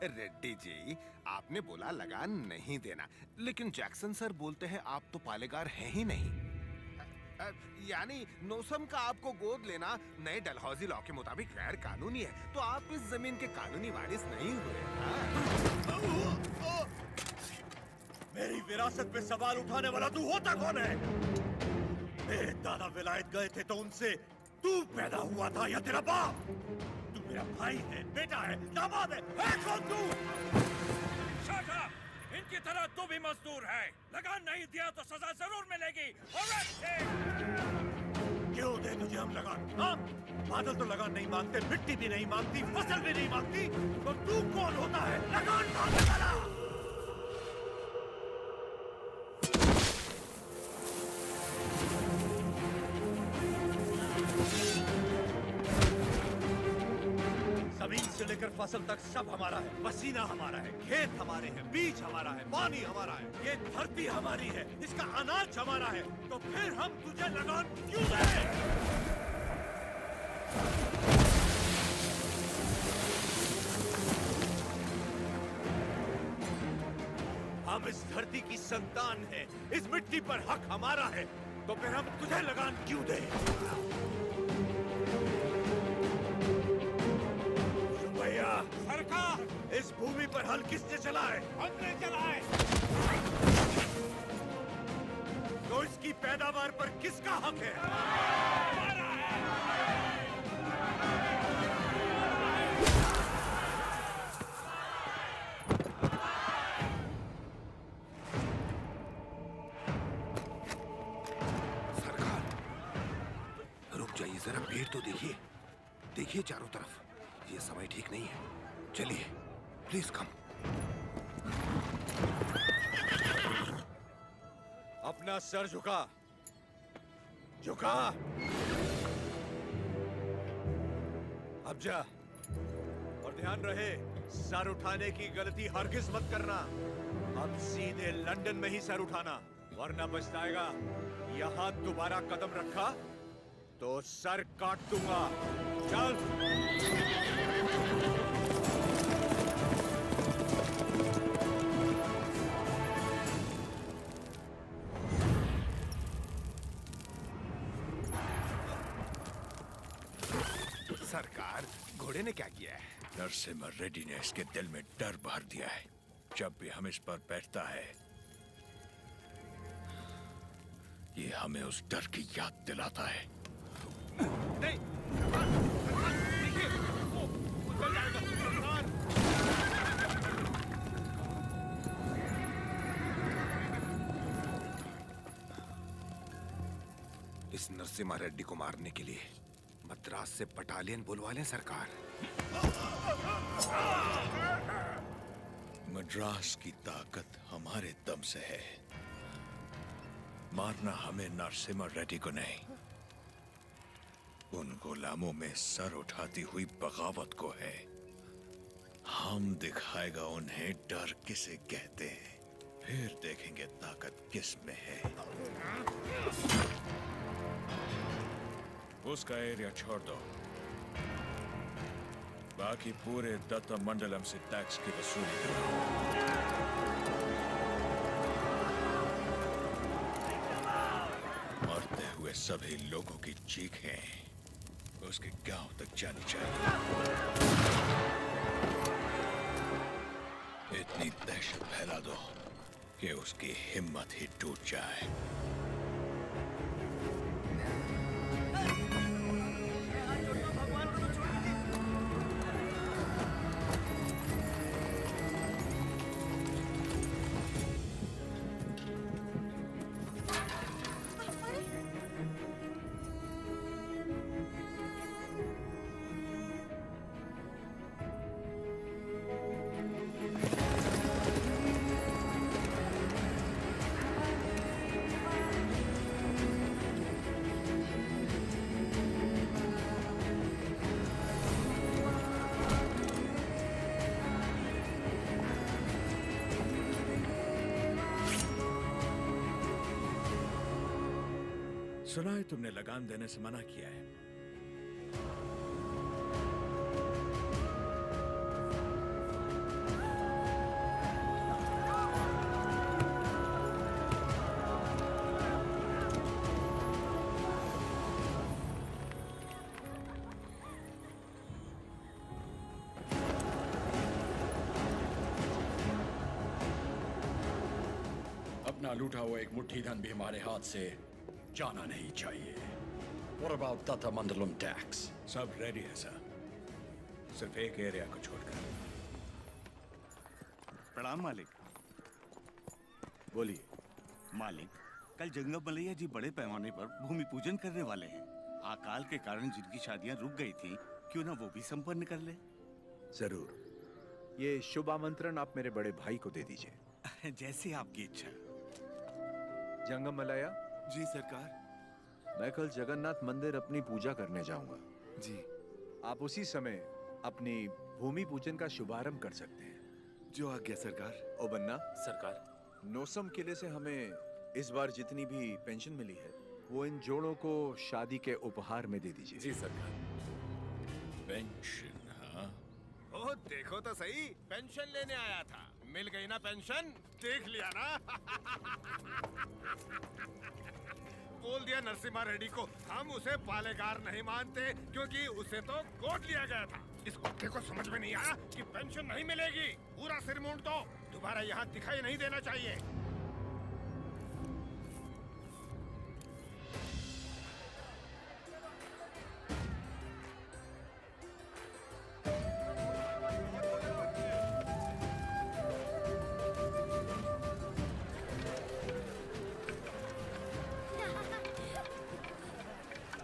रेड्डी जी, आपने बोला लगान नहीं देना, लेकिन जैक्सन सर बोलते हैं आप तो पालेगार हैं ही नहीं। यानी नोसम का आपको गोद लेना नए डलहौजी लॉ के मुताबिक गैर कानूनी है, तो आप इस जमीन के कानूनी वारिस नहीं हुए। मेरी विरासत पे सवाल उठाने वाला तू होता कौन है? मेरे दादा विलायत गए थे तो उनसे तू पैदा हुआ था या तेरा बाप? तू मेरा भाई है, बेटा है, दामाद है कौन तू? Shut up! इनकी तरह तू भी मजदूर है। लगान नहीं दिया तो सजा जरूर मिलेगी। क्यों दे तुझे हम लगान? हाँ? बादल तो लगान नहीं मांगते, मिट्टी भी नहीं मांगती, फसल भी नहीं मांगती, तो तू कौन होता है लगान मांगने वाला? जमीन से लेकर फसल तक सब हमारा है। पसीना हमारा है, खेत हमारे हैं, बीज हमारा है, पानी हमारा है, ये धरती हमारी है, इसका अनाज हमारा है। तो फिर हम तुझे लगान क्यों दें? हम इस धरती की संतान हैं, इस मिट्टी पर हक हमारा है, तो फिर हम तुझे लगान क्यों दें? सरकार! इस भूमि पर हल किसने चलाए? हमने चलाए। तो इसकी पैदावार पर किसका हक है? सरकार, रुक जाइए जरा, भीड़ तो देखिए, देखिए चारों तरफ, ये समय ठीक नहीं है। चलिए, प्लीज कम। अपना सर झुका, झुका। अब जा, और ध्यान रहे, सर उठाने की गलती हरगिज मत करना। अब सीधे लंदन में ही सर उठाना, वरना पछताएगा। यहाँ दोबारा कदम रखा तो सर काट दूंगा। चल। सरकार, घोड़े ने क्या किया है? नरसिम्हा रेड्डी ने इसके दिल में डर भर दिया है। जब भी हम इस पर बैठता है, ये हमें उस डर की याद दिलाता है। नहीं, देखिए, वो चल जाएगा। इस नरसिम्हा रेड्डी को मारने के लिए मद्रास से बटालियन बुलवा लें सरकार। मद्रास की ताकत हमारे दम से है। मारना हमें नरसिम्हा रेड्डी को नहीं, उन गुलामों में सर उठाती हुई बगावत को है। हम दिखाएगा उन्हें डर किसे कहते हैं, फिर देखेंगे ताकत किस में है। उसका एरिया छोड़ दो, बाकी पूरे दत्ता मंडलम से टैक्स की वसूली करो। मरते हुए सभी लोगों की चीखें उसके गांव तक जानी चाहिए। इतनी दहशत फैला दो कि उसकी हिम्मत ही टूट जाए। सुना है तुमने लगान देने से मना किया है। अपना लूटा हुआ एक मुट्ठी धन भी हमारे हाथ से जाना नहीं चाहिए। What about Tata Mandalam tax? सब रेडी है सर, सिर्फ एक एरिया को छोड़कर। प्रणाम मालिक। बोलिए। मालिक, कल जंगम मलैया जी बड़े पैमाने पर भूमि पूजन करने वाले हैं। अकाल के कारण जिनकी शादियां रुक गई थी, क्यों ना वो भी संपन्न कर ले। जरूर। ये शुभ आमंत्रण आप मेरे बड़े भाई को दे दीजिए। जैसे आपकी इच्छा। जंगम मलैया, जी सरकार। मैं कल जगन्नाथ मंदिर अपनी पूजा करने जाऊंगा। जी। आप उसी समय अपनी भूमि पूजन का शुभारंभ कर सकते हैं। जो आज्ञा सरकार। ओ बन्ना, सरकार। नोसम किले से हमें इस बार जितनी भी पेंशन मिली है, वो इन जोड़ों को शादी के उपहार में दे दीजिए। जी सरकार। पेंशन, हाँ? ओह देखो तो सही, पेंशन लेने आया था, मिल गई ना पेंशन, देख लिया ना। बोल दिया नरसिम्हा रेड्डी को, हम उसे पालेगार नहीं मानते क्योंकि उसे तो गोद लिया गया था। इस कुत्ते को समझ में नहीं आया कि पेंशन नहीं मिलेगी। पूरा सिर मूंड दो, दोबारा यहाँ दिखाई नहीं देना चाहिए।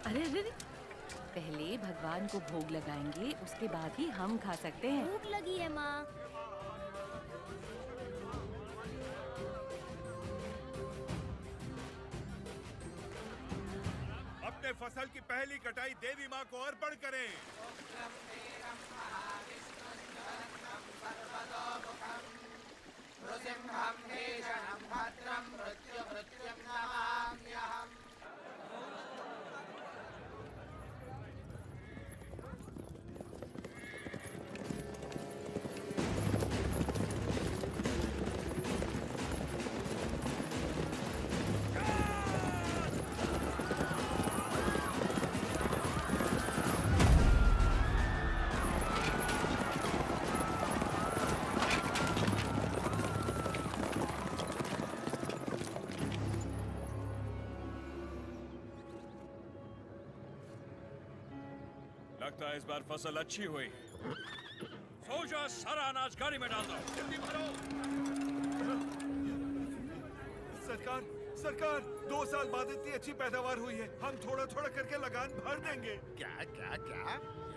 अरे अरे अरे, पहले भगवान को भोग लगाएंगे, उसके बाद ही हम खा सकते हैं। भूख लगी है माँ। अपने फसल की पहली कटाई देवी माँ को अर्पण करें। लगता है इस बार फसल अच्छी हुई। सोजा सारा अनाज गाड़ी में डाल दो। जल्दी भरो। सरकार, सरकार, 2 साल बाद इतनी अच्छी पैदावार हुई है, हम थोड़ा थोड़ा करके लगान भर देंगे। क्या क्या क्या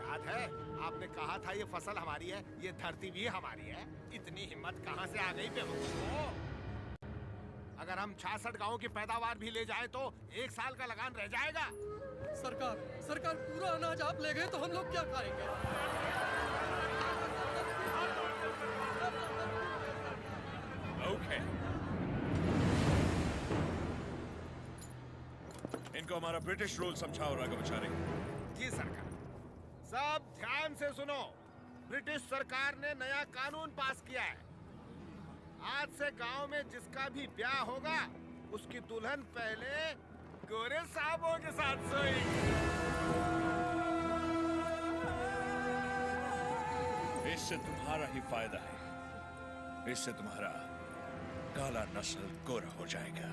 याद है आपने कहा था ये फसल हमारी है, ये धरती भी हमारी है। इतनी हिम्मत कहाँ से आ गई बेवकूफ? अगर हम 66 गांवों की पैदावार भी ले जाए तो 1 साल का लगान रह जाएगा। सरकार, सरकार, पूरा अनाज आप ले गए तो हम लोग क्या खाएंगे? ओके। इनको हमारा ब्रिटिश रूल समझाओ राघवाचारी। जी सरकार। सब ध्यान से सुनो, ब्रिटिश सरकार ने नया कानून पास किया है। आज से गांव में जिसका भी ब्याह होगा, उसकी दुल्हन पहले गोरे साहबों के साथ सोएगी। इससे तुम्हारा ही फायदा है। इससे तुम्हारा काला नस्ल गोरा हो जाएगा।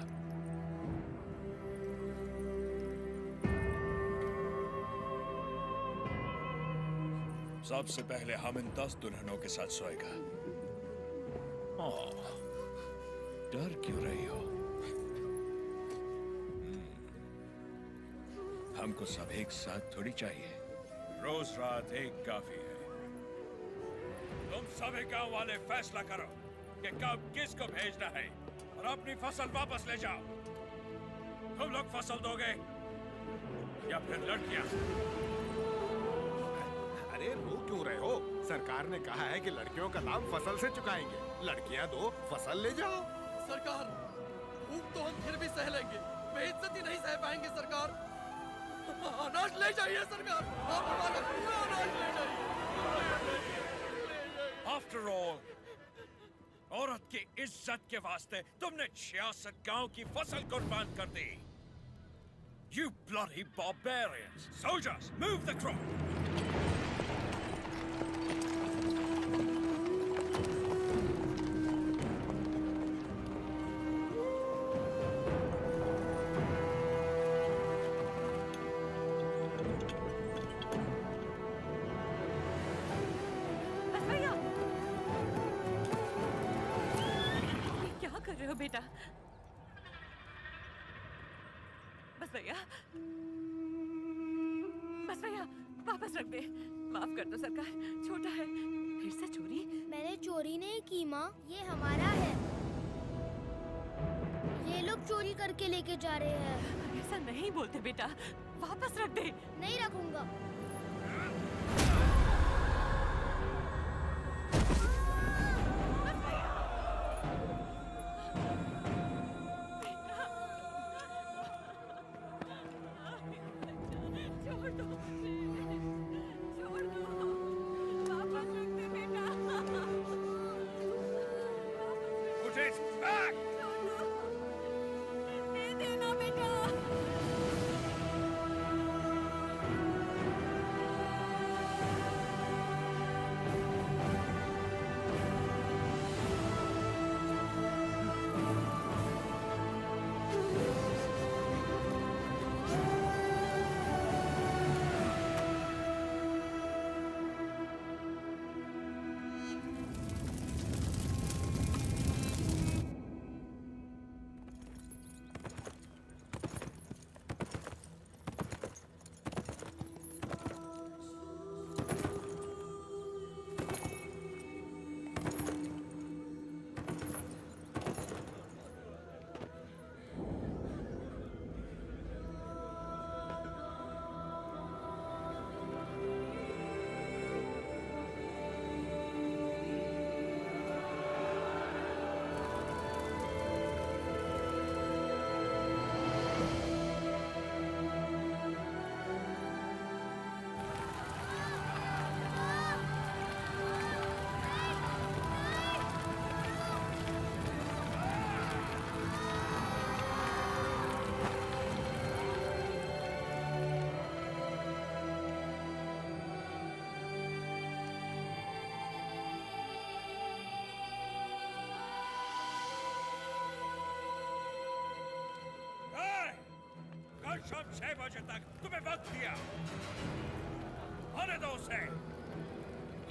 सबसे पहले हम इन 10 दुल्हनों के साथ सोएगा। ओह, डर क्यों रही हो? हमको सब एक साथ थोड़ी चाहिए। रोज रात एक काफी है। तुम सभी गांव वाले फैसला करो कि कब किसको भेजना है और अपनी फसल वापस ले जाओ। तुम लोग फसल दोगे या फिर लड़कियां? अरे रो क्यों रहे हो? सरकार ने कहा है कि लड़कियों का दाम फसल से चुकाएंगे। लड़कियां दो, फसल ले जाओ। सरकार, भूख तो हम फिर भी सह लेंगे, बेइज्जती नहीं सह पाएंगे सरकार। अनाज ले जाइए सरकार, आप हमारा पूरा अनाज ले जाइए। आफ्टर ऑल, औरत की इज्जत के वास्ते तुमने 66 गांव की फसल कुर्बान कर दी। You bloody barbarians! Soldiers, move the crop! दो बेटा। बस भैया, बस भैया, वापस रख दे। माफ कर दो सरकार, छोटा है। फिर से चोरी? मैंने चोरी नहीं की माँ, ये हमारा है। ये लोग चोरी करके लेके जा रहे हैं। ऐसा नहीं बोलते बेटा, वापस रख दे। नहीं रखूंगा। छोड़ दो मुझे, छोड़ दो, वापस रख दे बेटा। Put it back! छोड़ दो, दे देना बेटा। कल शाम 6 बजे तक तुम्हें वक्त दिया। आने दो उसे।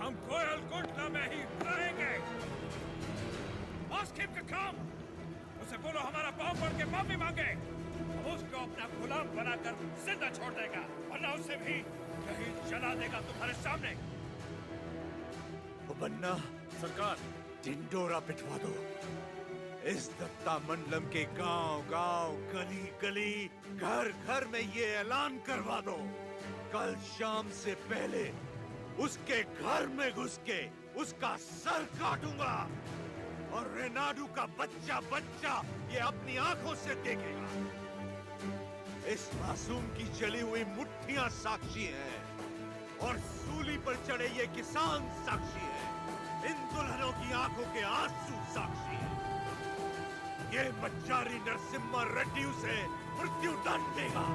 हम कोयल कुंडला में ही रहेंगे। Ask him to come। उसे बोलो हमारा पाँव पड़ के माफी मांगे। हम उसको अपना गुलाम बनाकर जिंदा छोड़ देगा, वरना उसे भी कहीं जला देगा तुम्हारे सामने। वो बन्ना सरकार, ढिंडोरा पिटवा दो। इस दत्ता मंडलम के गांव गांव, गली गली, घर घर में ये ऐलान करवा दो, कल शाम से पहले उसके घर में घुस के उसका सर काटूंगा और रेनाडू का बच्चा बच्चा ये अपनी आंखों से देखेगा। इस मासूम की जली हुई मुट्ठियां साक्षी हैं और सूली पर चढ़े ये किसान साक्षी हैं। इन दुल्हनों की आंखों के आंसू साक्षी हैं। ये मच्चारी नरसिम्हा रेड्डी उसे मृत्यु दंड देगा।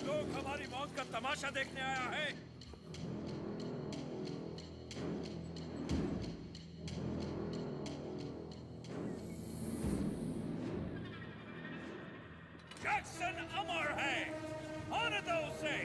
लोग हमारी मौत का तमाशा देखने आया है। जैक्सन अमर है, आने दो उसे।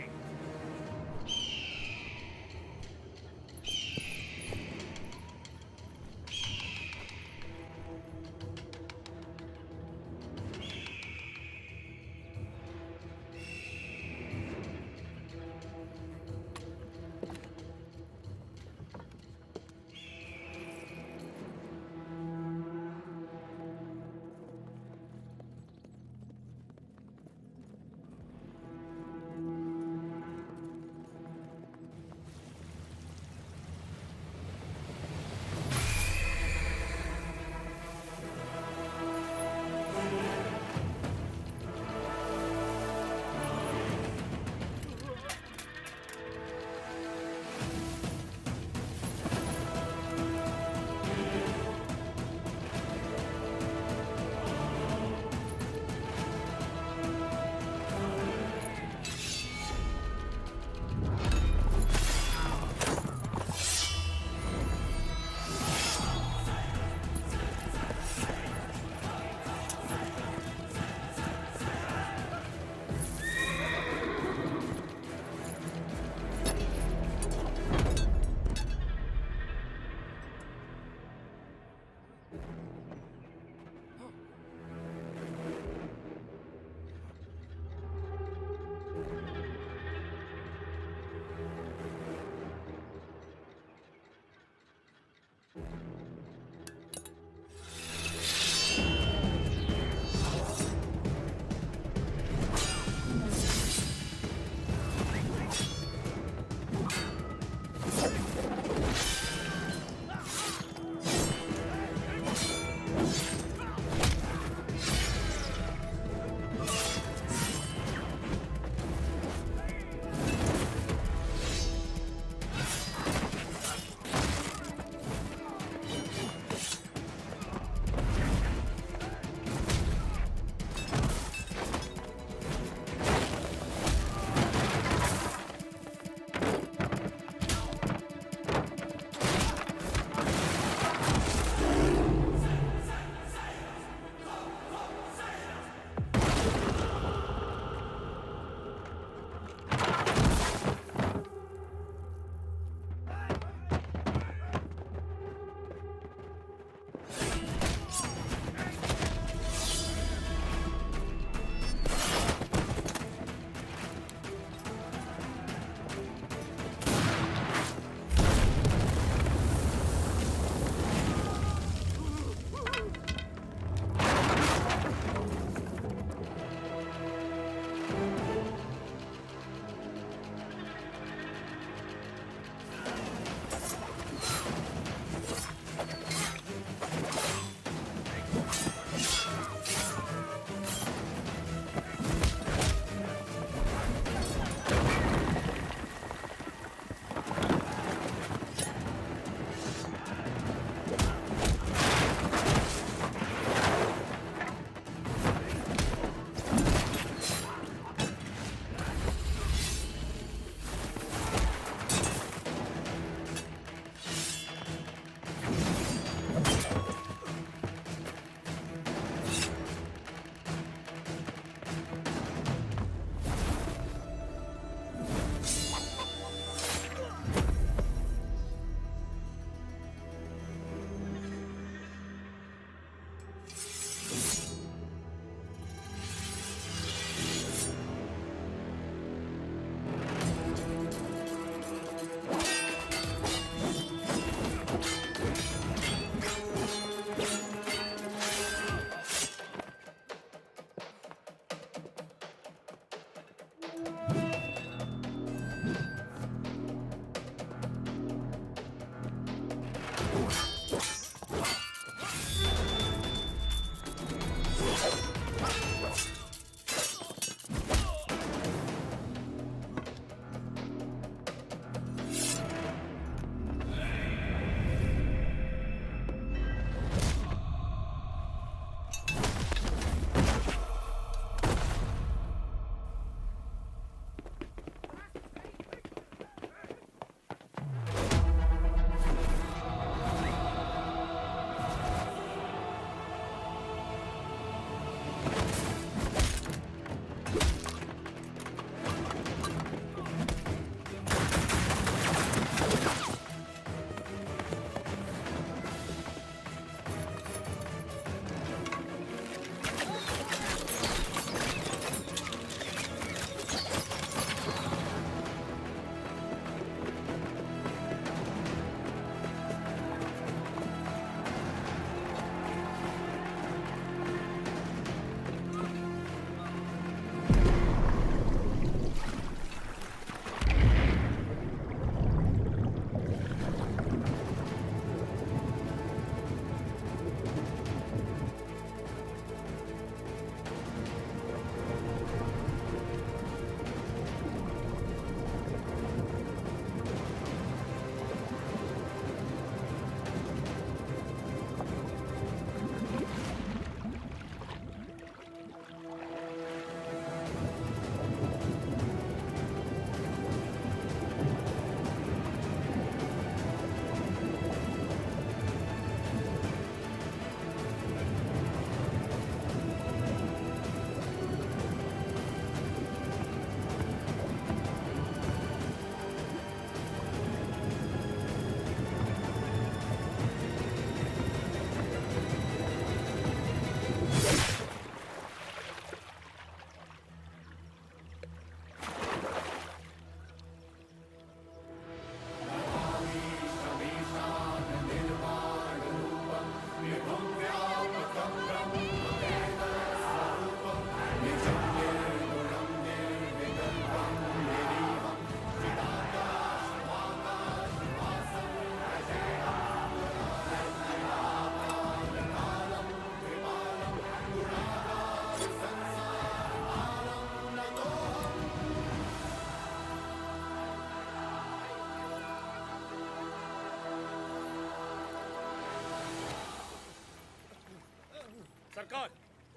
सरकार,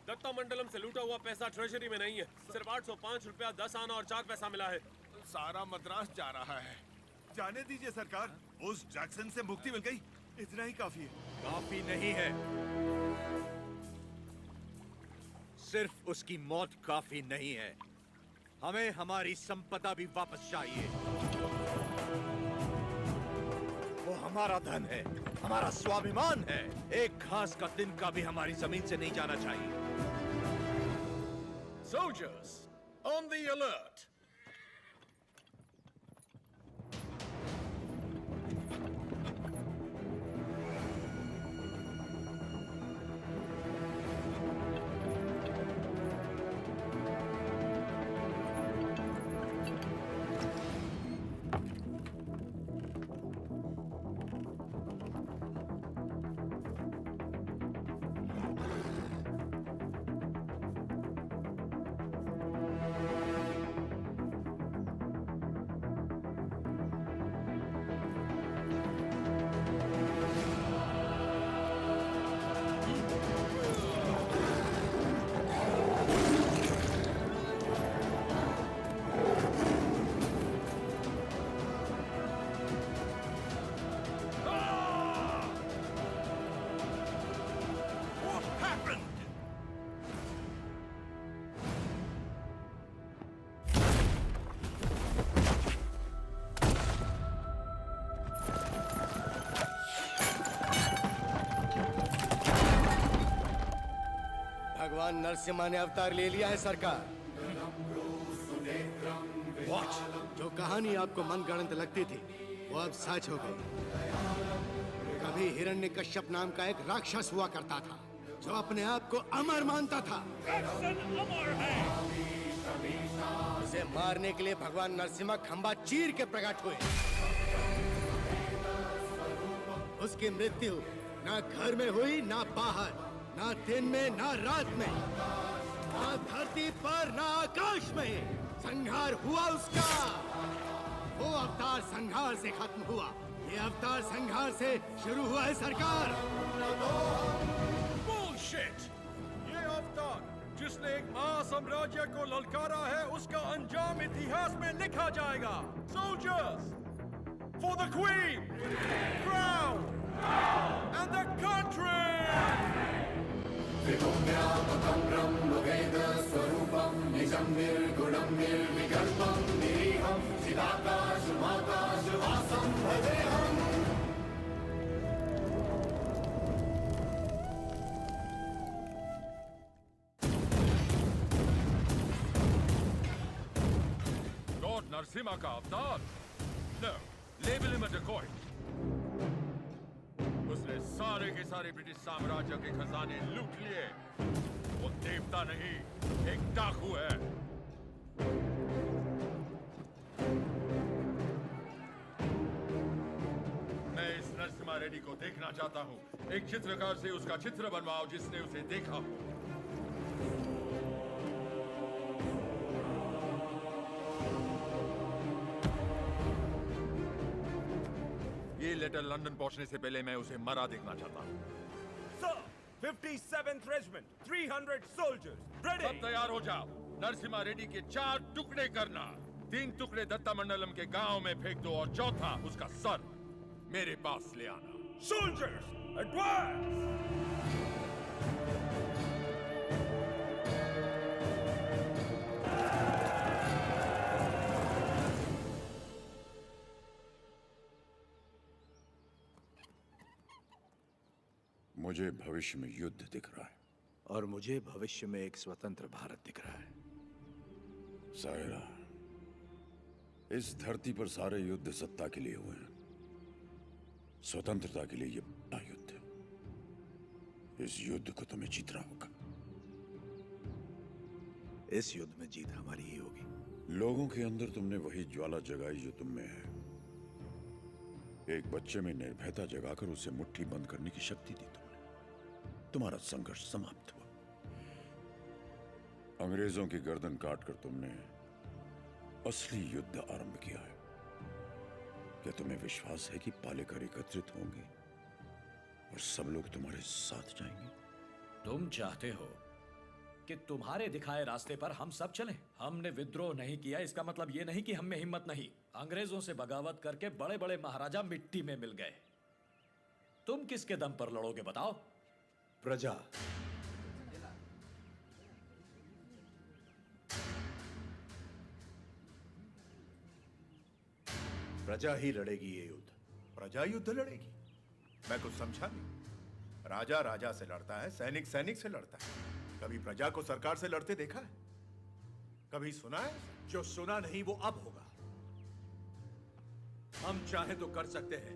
दत्ता मंडलम से लूटा हुआ पैसा ट्रेजरी में नहीं है। सिर्फ 805 रुपया 10 आना और 4 पैसा मिला है। सारा मद्रास जा रहा है। जाने दीजिए सरकार, उस जैक्सन से मुक्ति मिल गई, इतना ही काफी है। काफी नहीं है, सिर्फ उसकी मौत काफी नहीं है, हमें हमारी संपदा भी वापस चाहिए। वो हमारा धन है, हमारा स्वाभिमान है। एक घास का तिनका भी हमारी जमीन से नहीं जाना चाहिए। Soldiers, on the alert! भगवान नरसिम्हा ने अवतार ले लिया है सरकार। जो कहानी आपको मनगढ़ंत लगती थी वो अब सच हो गई। कभी हिरण्यकश्यप नाम का एक राक्षस हुआ करता था जो अपने आप को अमर मानता था। उसे मारने के लिए भगवान नरसिम्हा खंबा चीर के प्रकट हुए। उसकी मृत्यु ना घर में हुई ना बाहर, ना दिन में ना रात में, ना धरती पर ना आकाश में। संहार हुआ उसका। वो अवतार संहार से खत्म हुआ, ये अवतार संहार से शुरू हुआ है सरकार। बुलशिट! ये अवतार जिसने एक महासाम्राज्य को ललकारा है, उसका अंजाम इतिहास में लिखा जाएगा। Soldiers, for the Queen, crown, and the country! Lord Narasimha का अवतार? No, label him a decoy. उसने सारे के सारे ब्रिटिश साम्राज्य के खजाने लूट लिए। वो देवता नहीं, एक डाकू है। मैं इस नरसिम्हा रेड्डी को देखना चाहता हूँ। एक चित्रकार से उसका चित्र बनवाओ जिसने उसे देखा हो। ये लेटर लंदन पहुंचने से पहले मैं उसे मरा देखना चाहता हूँ। Sir, 57th Regiment, 300 soldiers, ready! सब तैयार हो जाओ। नरसिम्हा रेड्डी के 4 टुकड़े करना। 3 टुकड़े दत्ता मंडलम के गांव में फेंक दो और चौथा उसका सर मेरे पास ले आना। Soldiers, advance! मुझे भविष्य में युद्ध दिख रहा है और मुझे भविष्य में एक स्वतंत्र भारत दिख रहा है। सायरा, इस धरती पर सारे युद्ध सत्ता के लिए हुए हैं। स्वतंत्रता के लिए ये बड़ा युद्ध है। इस युद्ध को तुम्हें जीतना होगा। इस युद्ध में जीत हमारी ही होगी। लोगों के अंदर तुमने वही ज्वाला जगाई जो तुम में है। एक बच्चे में निर्भयता जगाकर उसे मुट्ठी बंद करने की शक्ति दी तुमने। तुम्हारा संघर्ष समाप्त हुआ। अंग्रेजों की गर्दन काटकर तुमने असली युद्ध आरंभ किया है। क्या तुम्हें विश्वास है कि पालेकर एकत्रित होंगे और सब लोग तुम्हारे साथ जाएंगे? तुम चाहते हो कि तुम्हारे दिखाए रास्ते पर हम सब चलें? हमने विद्रोह नहीं किया, इसका मतलब ये नहीं कि हम में हिम्मत नहीं। अंग्रेजों से बगावत करके बड़े बड़े महाराजा मिट्टी में मिल गए। तुम किसके दम पर लड़ोगे बताओ? प्रजा। प्रजा ही लड़ेगी ये युद्ध। प्रजा युद्ध लड़ेगी? मैं कुछ समझा नहीं। राजा राजा से लड़ता है, सैनिक सैनिक से लड़ता है। कभी प्रजा को सरकार से लड़ते देखा है? कभी सुना है? जो सुना नहीं वो अब होगा। हम चाहे तो कर सकते हैं,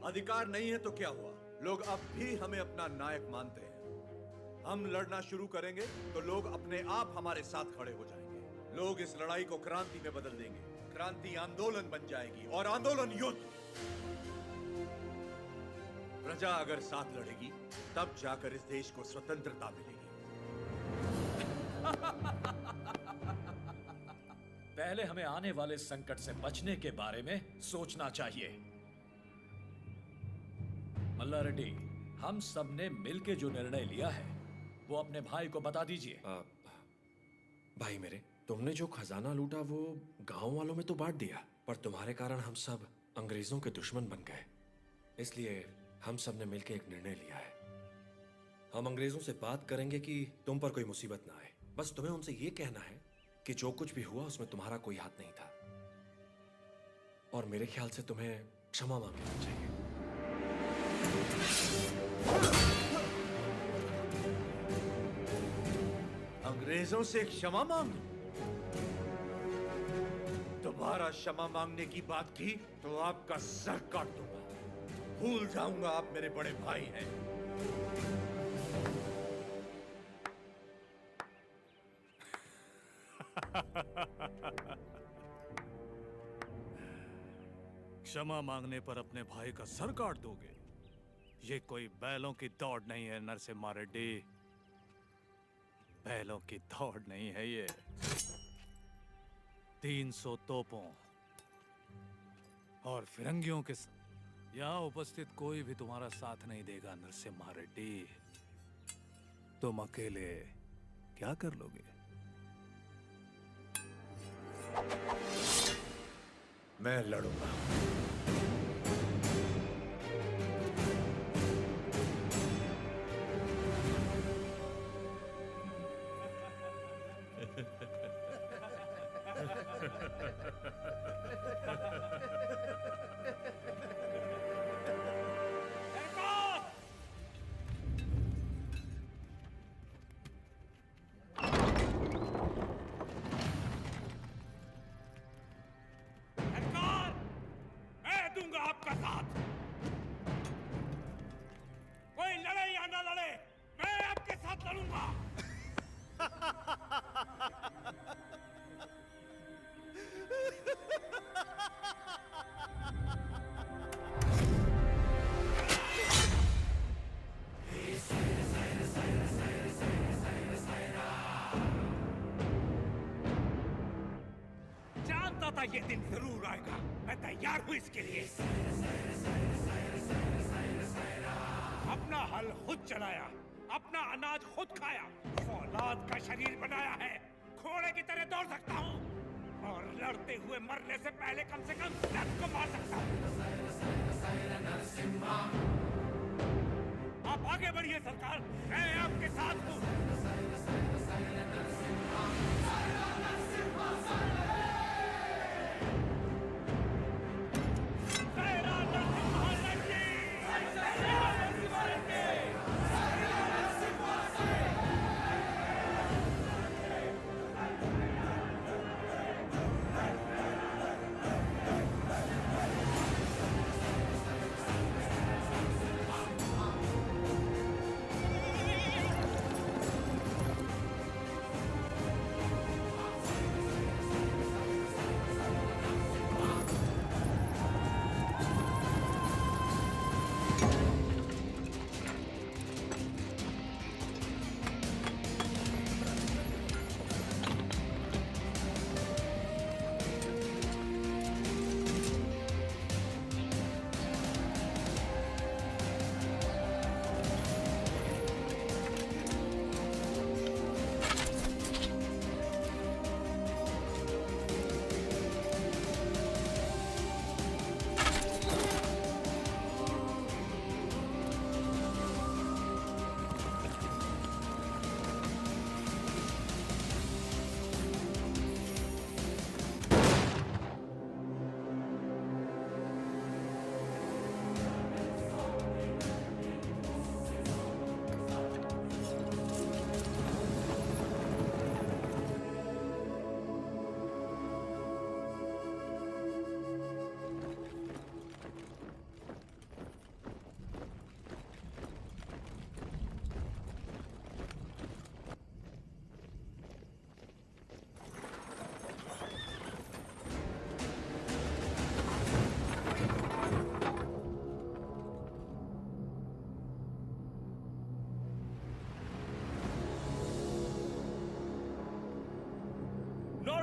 अधिकार नहीं है तो क्या हुआ? लोग अब भी हमें अपना नायक मानते हैं। हम लड़ना शुरू करेंगे तो लोग अपने आप हमारे साथ खड़े हो जाएंगे। लोग इस लड़ाई को क्रांति में बदल देंगे। क्रांति आंदोलन बन जाएगी और आंदोलन युद्ध। प्रजा अगर साथ लड़ेगी तब जाकर इस देश को स्वतंत्रता मिलेगी। पहले हमें आने वाले संकट से बचने के बारे में सोचना चाहिए। मल्ला रेड्डी, हम सब ने मिलकर जो निर्णय लिया है वो अपने भाई को बता दीजिए। भाई मेरे, तुमने जो खजाना लूटा वो गांव वालों में तो बांट दिया, पर तुम्हारे कारण हम सब अंग्रेजों के दुश्मन बन गए। इसलिए हम सब ने मिलकर एक निर्णय लिया है। हम अंग्रेजों से बात करेंगे कि तुम पर कोई मुसीबत ना आए। बस तुम्हें उनसे ये कहना है कि जो कुछ भी हुआ उसमें तुम्हारा कोई हाथ नहीं था, और मेरे ख्याल से तुम्हें क्षमा मांग लेनी चाहिए। अंग्रेजों से क्षमा मांग? दोबारा क्षमा मांगने की बात की तो आपका सर काट दूंगा। भूल जाऊंगा आप मेरे बड़े भाई हैं। क्षमा मांगने पर अपने भाई का सर काट दोगे? ये कोई बैलों की दौड़ नहीं है नरसिम्हा रेड्डी। बैलों की दौड़ नहीं है ये। 300 तोपों और फिरंगियों के यहाँ उपस्थित कोई भी तुम्हारा साथ नहीं देगा नरसिम्हा रेड्डी। तुम अकेले क्या कर लोगे? मैं लड़ूंगा। आपका साथ। कोई लड़े या ना लड़े, मैं आपके साथ लड़ूंगा। जानता था ये दिन जरूर आएगा। मैं तैयार हूं इसके लिए। अपना हल खुद चलाया, अपना अनाज खुद खाया, फौलाद का शरीर बनाया है। घोड़े की तरह दौड़ सकता हूं और लड़ते हुए मरने से पहले कम से कम 10 को मार सकता हूं। आप आगे बढ़िए सरकार, मैं आपके साथ हूं।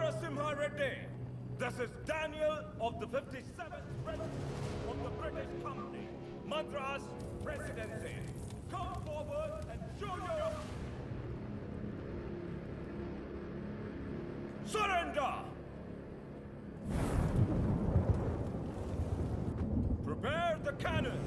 Narasimha Reddy. This is Daniel of the 57th Regiment of the British Company, Madras Presidency. Come forward and show your... Surrender! Prepare the cannon!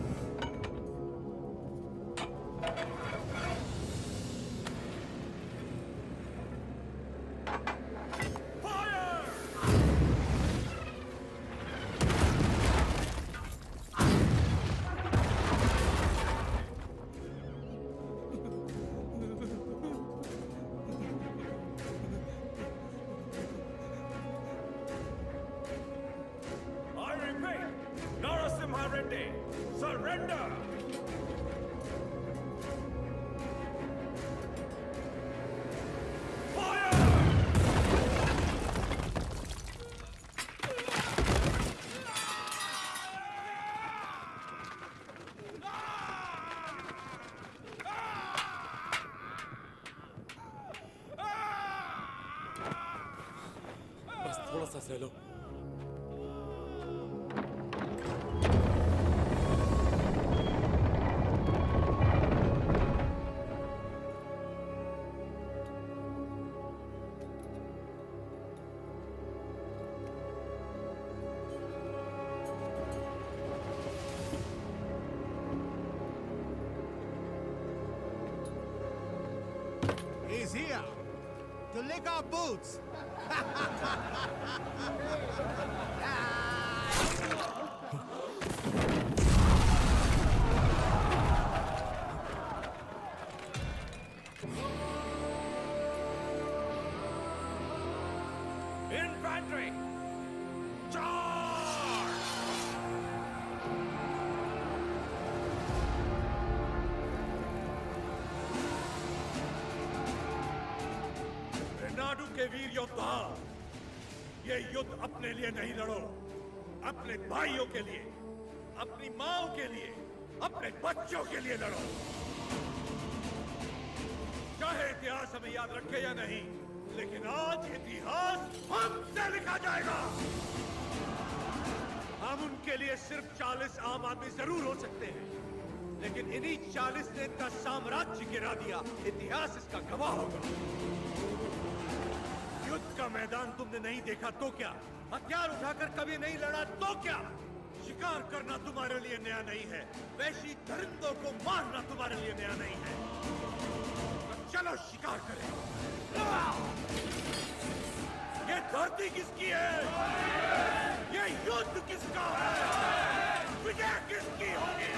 Surrender! बस थोड़ा सा सह लो। He's here to lick our boots. Infantry! Charge! Renadu के वीर योद्धा, ये युद्ध अपने लिए नहीं लड़ो, अपने भाइयों के लिए, अपनी माओ के लिए, अपने बच्चों के लिए लड़ो। चाहे इतिहास हमें याद रखे या नहीं, लेकिन आज इतिहास हमसे लिखा जाएगा। हम उनके लिए सिर्फ 40 आम आदमी जरूर हो सकते हैं, लेकिन इन्हीं 40 ने इनका साम्राज्य गिरा दिया। इतिहास इसका गवाह होगा। युद्ध का मैदान तुमने नहीं देखा तो क्या? हथियार उठाकर कभी नहीं लड़ा तो क्या? शिकार करना तुम्हारे लिए नया नहीं है, वैशी दरिंदों को मारना तुम्हारे लिए नया नहीं है। तो चलो शिकार करें। ये धरती किसकी है? ये युद्ध किसका है? विजय किसकी होगी?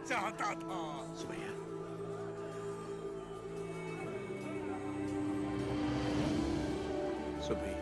चाहता था। सुबैया, सुबैया,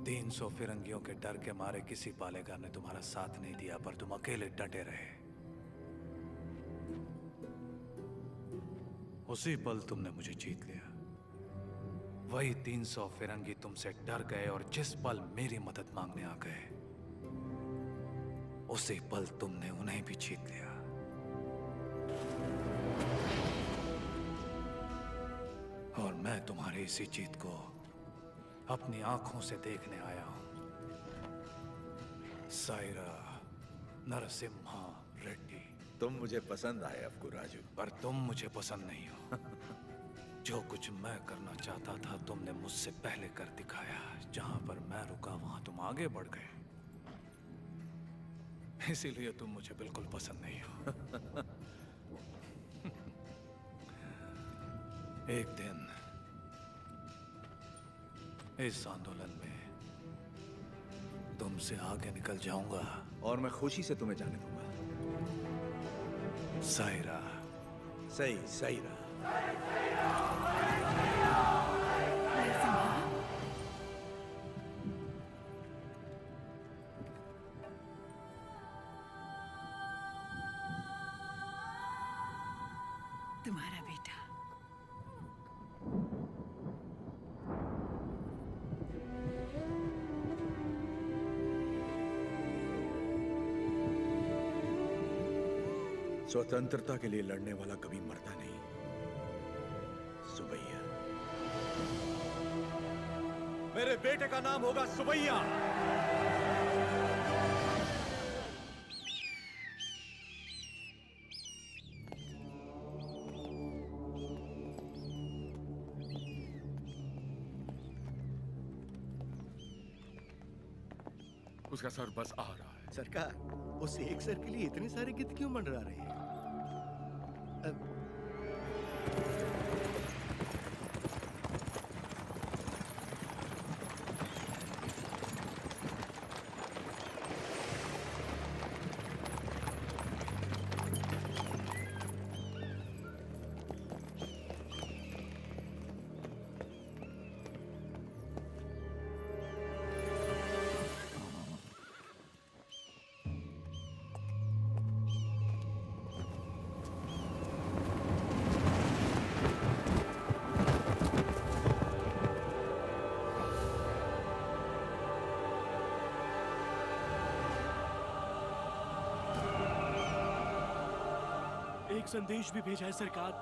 तीन सौ फिरंगियों के डर के मारे किसी पालेगार ने तुम्हारा साथ नहीं दिया, पर तुम अकेले डटे रहे। उसी पल तुमने मुझे जीत लिया। वही 300 फिरंगी तुमसे डर गए और जिस पल मेरी मदद मांगने आ गए, उसी पल तुमने उन्हें भी जीत लिया। और मैं तुम्हारी इसी जीत को अपनी आंखों से देखने आया हूं। सायरा नरसिम्हा रेड्डी। तुम मुझे पसंद आए अफकू राजू। पर तुम मुझे पसंद नहीं हो। जो कुछ मैं करना चाहता था तुमने मुझसे पहले कर दिखाया। जहां पर मैं रुका वहां तुम आगे बढ़ गए। इसीलिए तुम मुझे बिल्कुल पसंद नहीं हो। एक दिन इस आंदोलन में तुमसे आगे निकल जाऊंगा और मैं खुशी से तुम्हें जाने दूंगा। सायरा। सही सायरा। तुम्हारा बेटा। स्वतंत्रता के लिए लड़ने वाला कभी मरता नहीं सुबैया। मेरे बेटे का नाम होगा सुबैया। उसका सर बस आ रहा है। सरकार, उस एक सर के लिए इतने सारे गिद्ध क्यों मंडरा रहे हैं? एक संदेश भी भेजा है सरकार।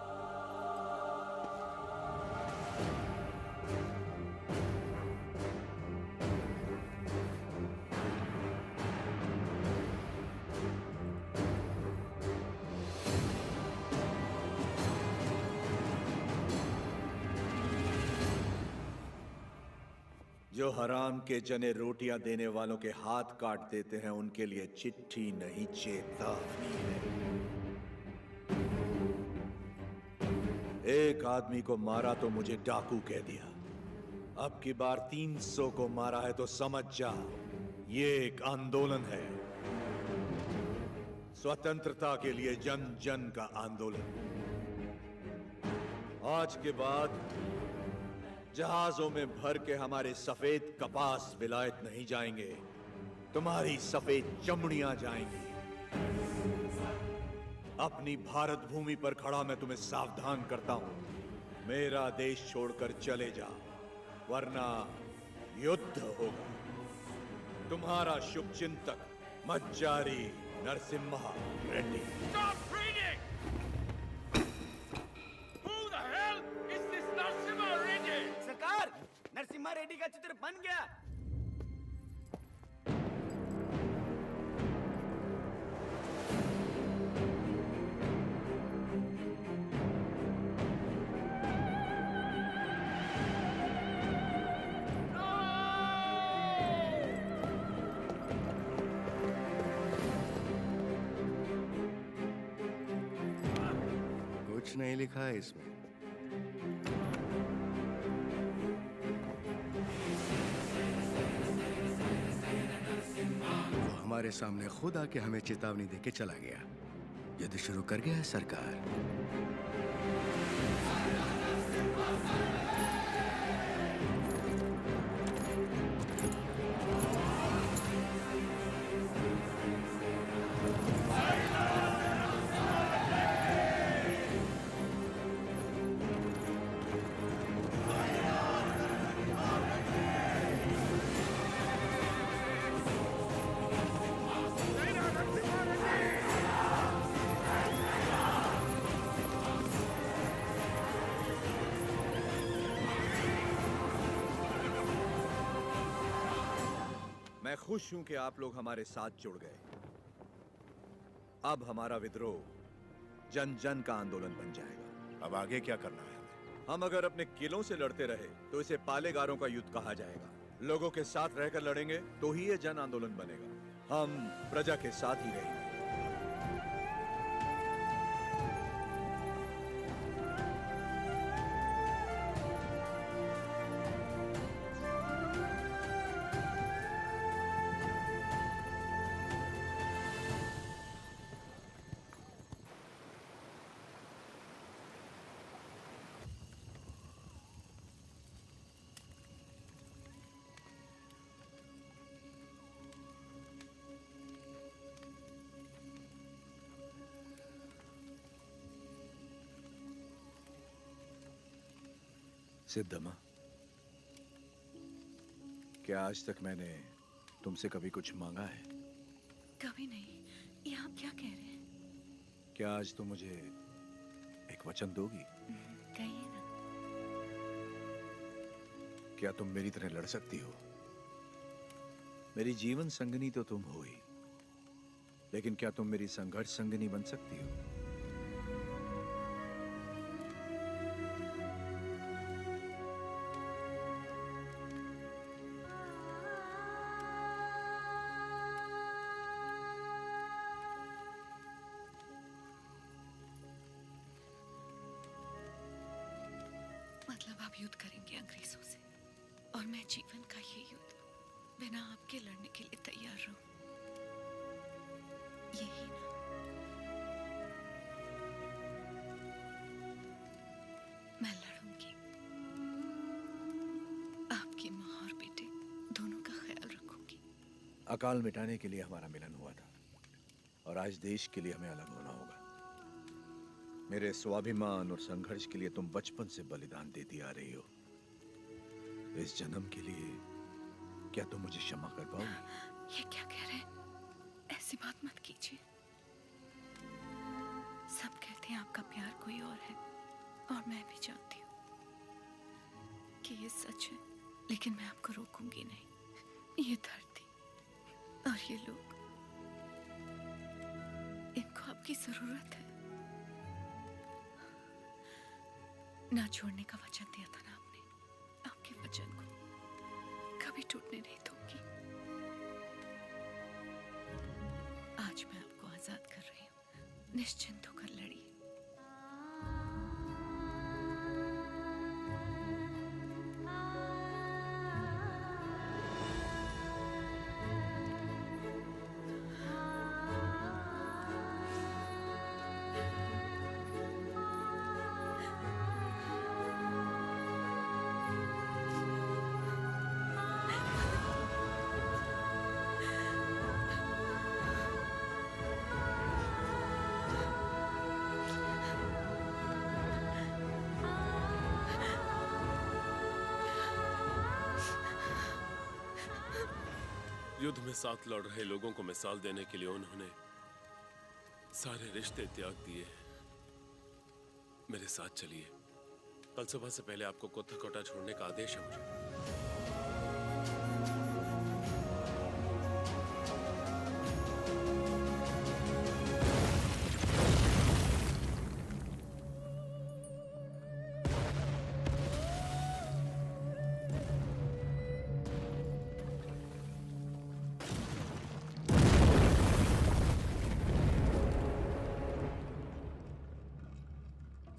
जो हराम के जने रोटियां देने वालों के हाथ काट देते हैं उनके लिए चिट्ठी नहीं चेतावनी है। एक आदमी को मारा तो मुझे डाकू कह दिया, अब की बार 300 को मारा है तो समझ जा ये एक आंदोलन है। स्वतंत्रता के लिए जन जन का आंदोलन। आज के बाद जहाजों में भर के हमारे सफेद कपास विलायत नहीं जाएंगे, तुम्हारी सफेद चमड़ियां जाएंगी। अपनी भारत भूमि पर खड़ा मैं तुम्हें सावधान करता हूं, मेरा देश छोड़कर चले जा वरना युद्ध होगा। तुम्हारा शुभचिंतक मज्जारी Narasimha Reddy. Stop reading! Who the hell is this Narasimha Reddy? सरकार, नरसिम्हा रेड्डी का चित्र बन गया। कुछ नहीं लिखा है इसमें। वो हमारे सामने खुद आके हमें चेतावनी देके चला गया। युद्ध शुरू कर गया है सरकार। मैं खुश हूं कि आप लोग हमारे साथ जुड़ गए। अब हमारा विद्रोह जन जन का आंदोलन बन जाएगा। अब आगे क्या करना है? हम अगर अपने किलों से लड़ते रहे तो इसे पालेगारों का युद्ध कहा जाएगा। लोगों के साथ रहकर लड़ेंगे तो ही ये जन आंदोलन बनेगा। हम प्रजा के साथ ही रहेंगे। सिद्धम्मा, क्या आज तक मैंने तुमसे कभी कुछ मांगा है? कभी नहीं। ये आप क्या कह रहे हैं? क्या आज तुम मुझे एक वचन दोगी? कहिए ना। क्या तुम मेरी तरह लड़ सकती हो? मेरी जीवन संगनी तो तुम हो ही, लेकिन क्या तुम मेरी संघर्ष संगनी बन सकती हो? मतलब आप युद्ध करेंगे अंग्रेजों से और मैं जीवन का ये युद्ध बिना आपके लड़ने के लिए तैयार रहूं, यही ना? मैं लड़ूंगी। आपकी माँ और बेटे दोनों का ख्याल रखूंगी। अकाल मिटाने के लिए हमारा मिलन हुआ था और आज देश के लिए हमें अलग होना होगा। मेरे स्वाभिमान और संघर्ष के लिए तुम बचपन से बलिदान देती आ रही हो। इस जन्म के लिए क्या तुम मुझे क्षमा कर पाओगी? ये क्या कह रहे हैं? ऐसी बात मत कीजिए। सब कहते हैं ये सच है, लेकिन मैं आपको रोकूंगी नहीं। ये धरती और ये लोग, इनको आपकी जरूरत है। ना छोड़ने का वचन दिया था ना आपने, आपके वचन को कभी टूटने नहीं दूंगी। आज मैं आपको आजाद कर रही हूँ, निश्चिंत होकर लड़िए। युद्ध में साथ लड़ रहे लोगों को मिसाल देने के लिए उन्होंने सारे रिश्ते त्याग दिए। मेरे साथ चलिए, कल सुबह से पहले आपको कोत्थाकोटा छोड़ने का आदेश है मुझे।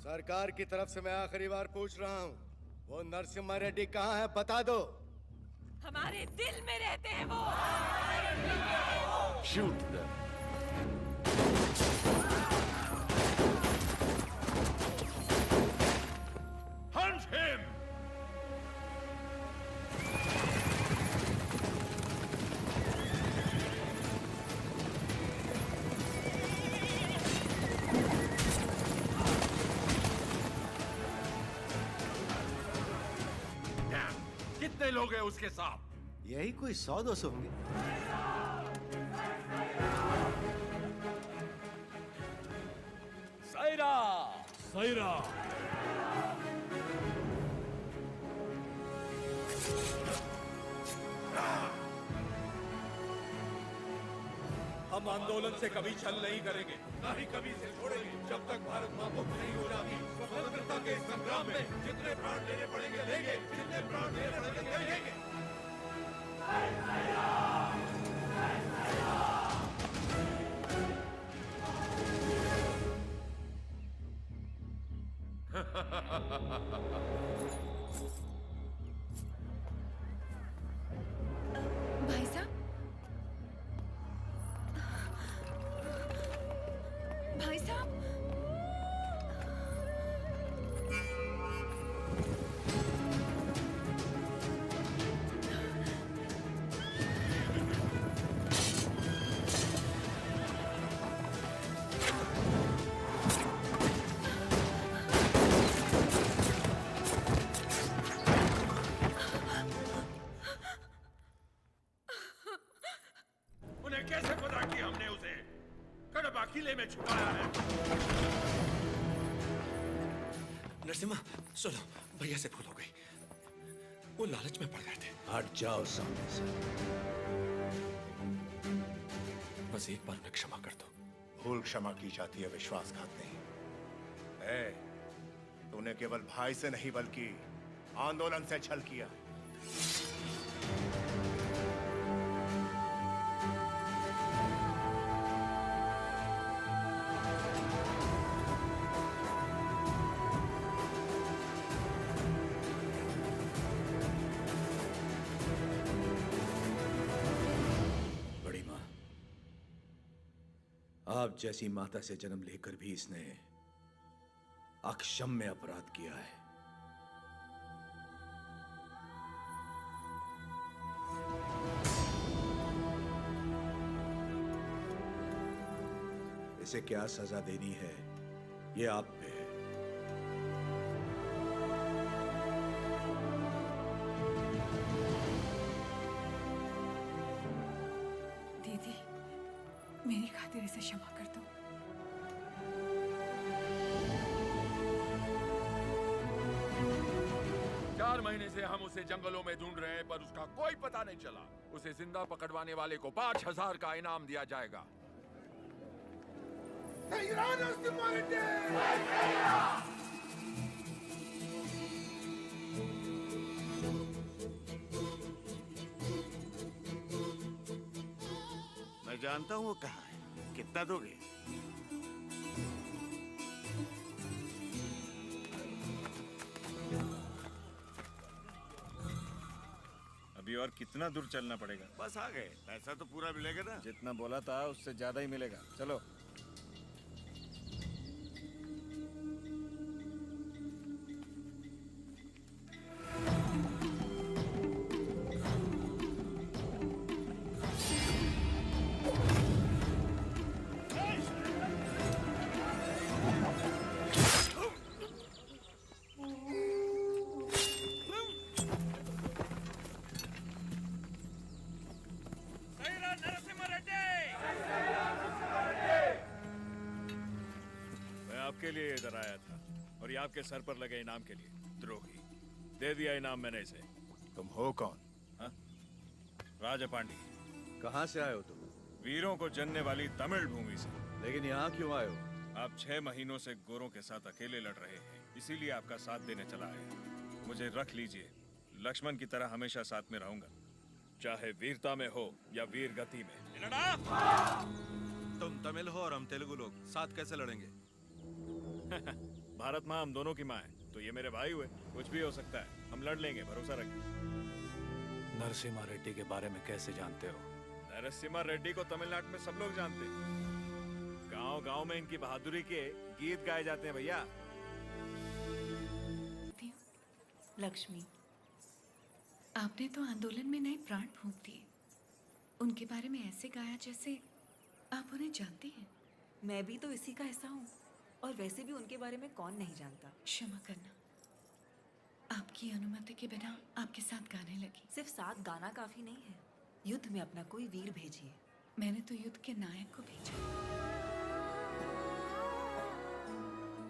सरकार की तरफ से मैं आखिरी बार पूछ रहा हूँ, वो नरसिम्हा रेड्डी कहाँ है, बता दो। हमारे दिल में रहते हैं वो। Shoot Hunt him! कितने लोग हैं उसके साथ? यही कोई 100-200 होंगे। सायरा! सायरा! हम आंदोलन से कभी छल नहीं करेंगे, ना ही कभी इसे छोड़ेंगे, जब तक भारत मां मुक्त नहीं हो जाती। स्वतंत्रता के संग्राम में जितने प्राण लेने पड़ेंगे लेंगे, जितने प्राण लेने पड़ेंगे लेंगे। भाई साहब, भाई साहब, उन्हें कैसे पता कि हमने उसे कड़बा किले में छुपाया है? नरसिम्हा, सुनो, भैया से भूल हो गई। वो लालच में पड़ गए थे। हट जाओ सामने से। बस एक बार उन्हें क्षमा कर दो। भूल क्षमा की जाती है, विश्वासघात नहीं। ए, तूने केवल भाई से नहीं बल्कि आंदोलन से छल किया। आप जैसी माता से जन्म लेकर भी इसने अक्षम्य अपराध किया है। इसे क्या सजा देनी है, ये आप पे है। दीदी, मेरी खातिर इसे क्षमा कर दो। क्या 4 महीने से हम उसे जंगलों में ढूंढ रहे हैं पर उसका कोई पता नहीं चला। उसे जिंदा पकड़वाने वाले को 5000 का इनाम दिया जाएगा। मैं जानता हूँ वो कहाँ है। कितना दोगे? अभी और कितना दूर चलना पड़ेगा? बस आ गए। पैसा तो पूरा मिलेगा ना? जितना बोला था उससे ज्यादा ही मिलेगा। चलो। आपके लिए इधर आया था और ये आपके सर पर लगे इनाम के लिए। द्रोही, दे दिया इनाम मैंने इसे। तुम हो कौन? हाँ? राजा पांडी। कहाँ से आए हो तुम? वीरों को जनने वाली तमिल भूमि से। लेकिन यहाँ क्यों आए हो? आप 6 महीनों से गोरों के साथ अकेले लड़ रहे हैं, इसीलिए आपका साथ देने चला आया। मुझे रख लीजिए, लक्ष्मण की तरह हमेशा साथ में रहूंगा, चाहे वीरता में हो या वीर गति में। तुम तमिल हो और हम तेलुगु लोग, साथ कैसे लड़ेंगे? भारत माँ हम दोनों की माँ है, तो ये मेरे भाई हुए। कुछ भी हो सकता है, हम लड़ लेंगे, भरोसा रखिए। नरसिम्हा रेड्डी के बारे में कैसे जानते हो? नरसिम्हा रेड्डी को तमिलनाडु में सब लोग जानते हैं। गांव-गांव में इनकी बहादुरी के गीत गाए जाते हैं भैया। लक्ष्मी, आपने तो आंदोलन में नए प्राण फूंक दिए। उनके बारे में ऐसे गाया जैसे आप उन्हें जानती हैं। मैं भी तो इसी का हिस्सा हूँ, और वैसे भी उनके बारे में कौन नहीं जानता। क्षमा करना, आपकी अनुमति के बिना आपके साथ गाने लगी। सिर्फ साथ गाना काफी नहीं है, युद्ध में अपना कोई वीर भेजिए। मैंने तो युद्ध के नायक को भेजा।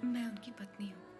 मैं उनकी पत्नी हूँ।